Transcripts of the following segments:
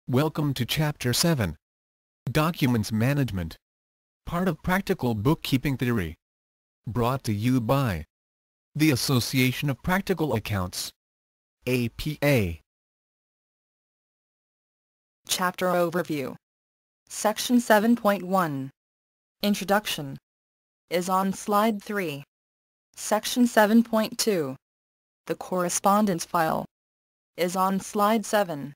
Welcome to Chapter 7. Documents Management. Part of Practical Bookkeeping Theory. Brought to you by the Association of Practical Accounts, APA. Chapter Overview. Section 7.1. Introduction is on Slide 3. Section 7.2. The Correspondence File is on Slide 7.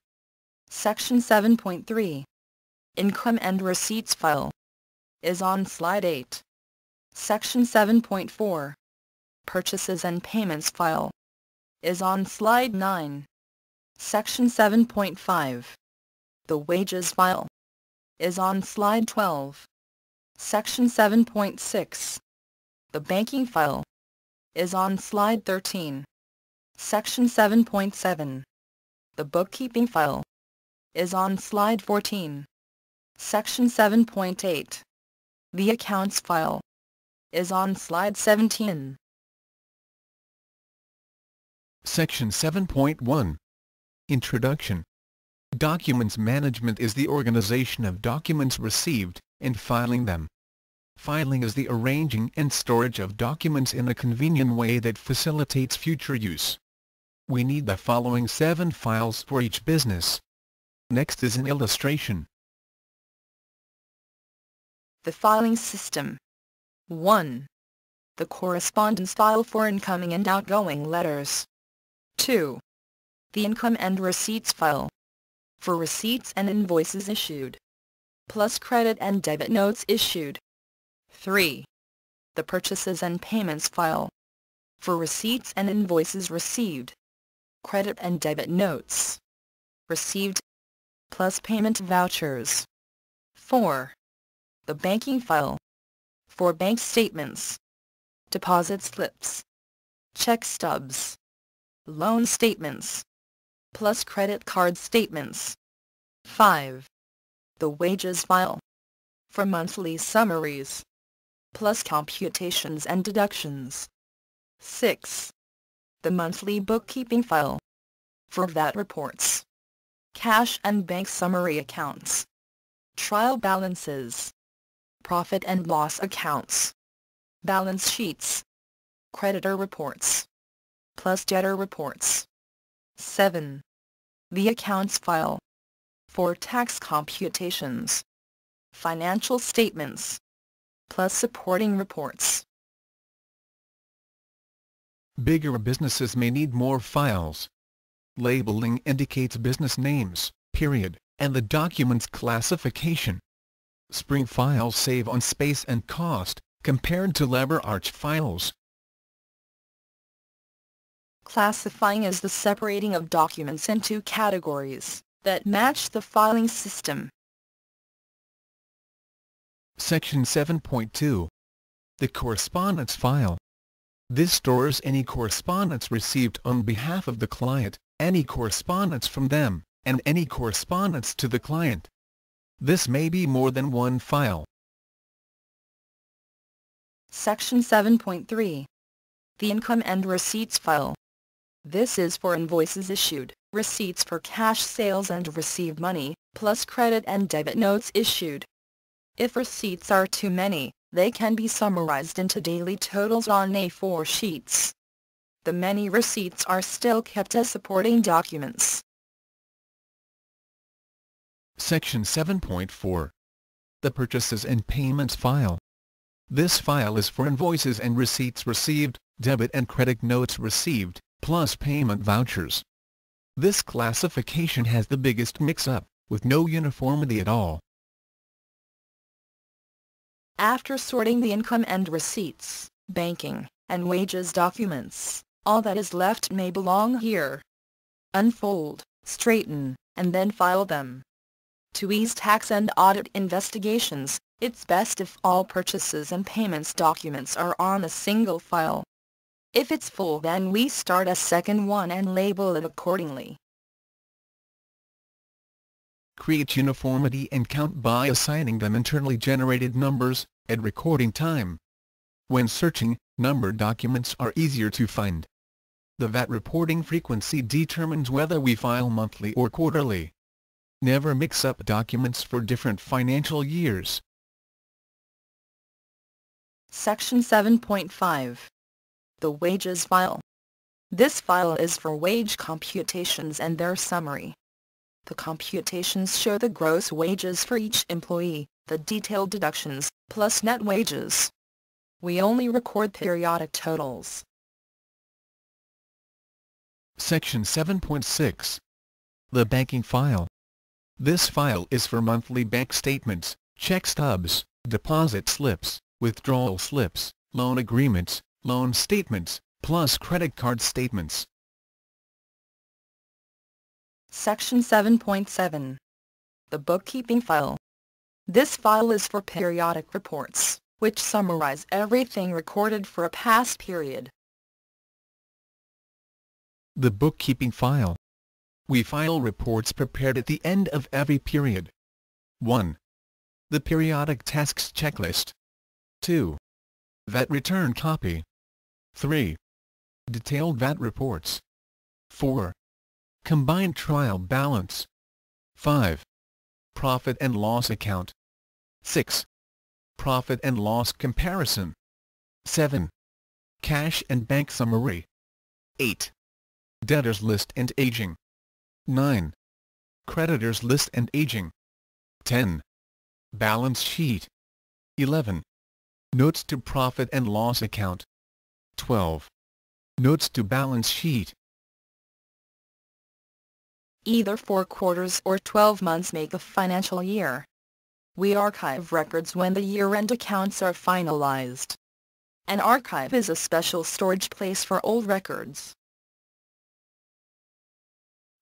Section 7.3. Income and Receipts File is on Slide 8. Section 7.4. Purchases and Payments File is on Slide 9. Section 7.5. The Wages File is on Slide 12. Section 7.6. The Banking File is on Slide 13. Section 7.7. The Bookkeeping File is on Slide 14. Section 7.8. The Accounts File is on Slide 17. Section 7.1. Introduction. Documents management is the organization of documents received, and filing them. Filing is the arranging and storage of documents in a convenient way that facilitates future use. We need the following 7 files for each business. Next is an illustration. The filing system. 1. The correspondence file for incoming and outgoing letters. 2. The income and receipts file for receipts and invoices issued, plus credit and debit notes issued. 3. The purchases and payments file for receipts and invoices received, credit and debit notes received, plus payment vouchers. 4. The banking file for bank statements, deposit slips, check stubs, loan statements, plus credit card statements. 5. The wages file for monthly summaries, plus computations and deductions. 6. The monthly bookkeeping file for VAT reports, cash and bank summary accounts, trial balances, profit and loss accounts, balance sheets, creditor reports, plus debtor reports. 7. The accounts file for tax computations, financial statements, plus supporting reports. Bigger businesses may need more files. Labeling indicates business names, period, and the document's classification. Spring files save on space and cost, compared to lever arch files. Classifying is the separating of documents into categories that match the filing system. Section 7.2. The correspondence file. This stores any correspondence received on behalf of the client, any correspondence from them, and any correspondence to the client. This may be more than one file. Section 7.3. The income and receipts file. This is for invoices issued, receipts for cash sales and received money, plus credit and debit notes issued. If receipts are too many, they can be summarized into daily totals on A4 sheets. The many receipts are still kept as supporting documents. Section 7.4. The Purchases and Payments file. This file is for invoices and receipts received, debit and credit notes received, plus payment vouchers. This classification has the biggest mix-up, with no uniformity at all. After sorting the income and receipts, banking, and wages documents, all that is left may belong here. Unfold, straighten, and then file them. To ease tax and audit investigations, it's best if all purchases and payments documents are on a single file. If it's full, then we start a second one and label it accordingly. Create uniformity and count by assigning them internally generated numbers at recording time. When searching, numbered documents are easier to find. The VAT reporting frequency determines whether we file monthly or quarterly. Never mix up documents for different financial years. Section 7.5. The Wages File. This file is for wage computations and their summary. The computations show the gross wages for each employee, the detailed deductions, plus net wages. We only record periodic totals. Section 7.6. The Banking File. This file is for monthly bank statements, check stubs, deposit slips, withdrawal slips, loan agreements, loan statements, plus credit card statements. Section 7.7. The Bookkeeping File. This file is for periodic reports, which summarize everything recorded for a past period. The Bookkeeping File. We file reports prepared at the end of every period. 1. The Periodic Tasks Checklist. 2. VAT Return Copy. 3. Detailed VAT Reports. 4. Combined Trial Balance. 5. Profit and Loss Account. 6. Profit and Loss Comparison. 7. Cash and Bank Summary. 8. Debtors List and Aging. 9. Creditors List and Aging. 10. Balance Sheet. 11. Notes to Profit and Loss Account. 12. Notes to Balance Sheet. Either 4 quarters or 12 months make a financial year. We archive records when the year-end accounts are finalized. An archive is a special storage place for old records.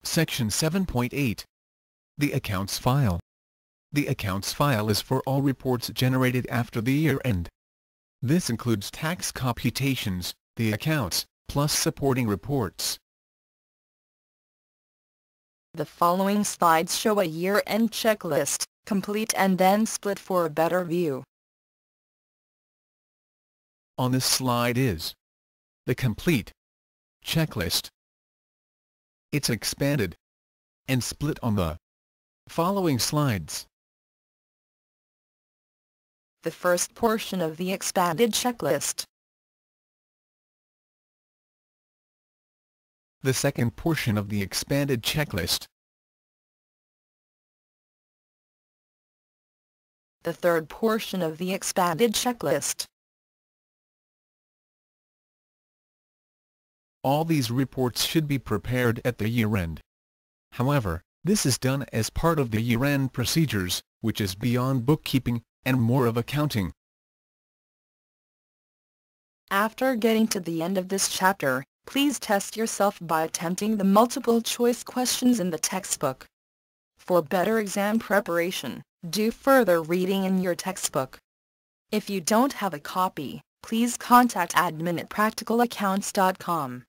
Section 7.8. The Accounts File. The Accounts File is for all reports generated after the year-end. This includes tax computations, the accounts, plus supporting reports. The following slides show a year-end checklist, complete and then split for a better view. On this slide is the complete checklist. It's expanded and split on the following slides. The first portion of the expanded checklist. The second portion of the expanded checklist. The third portion of the expanded checklist. All these reports should be prepared at the year-end. However, this is done as part of the year-end procedures, which is beyond bookkeeping and more of accounting. After getting to the end of this chapter, please test yourself by attempting the multiple-choice questions in the textbook. For better exam preparation, do further reading in your textbook. If you don't have a copy, please contact admin@practicalaccounts.com.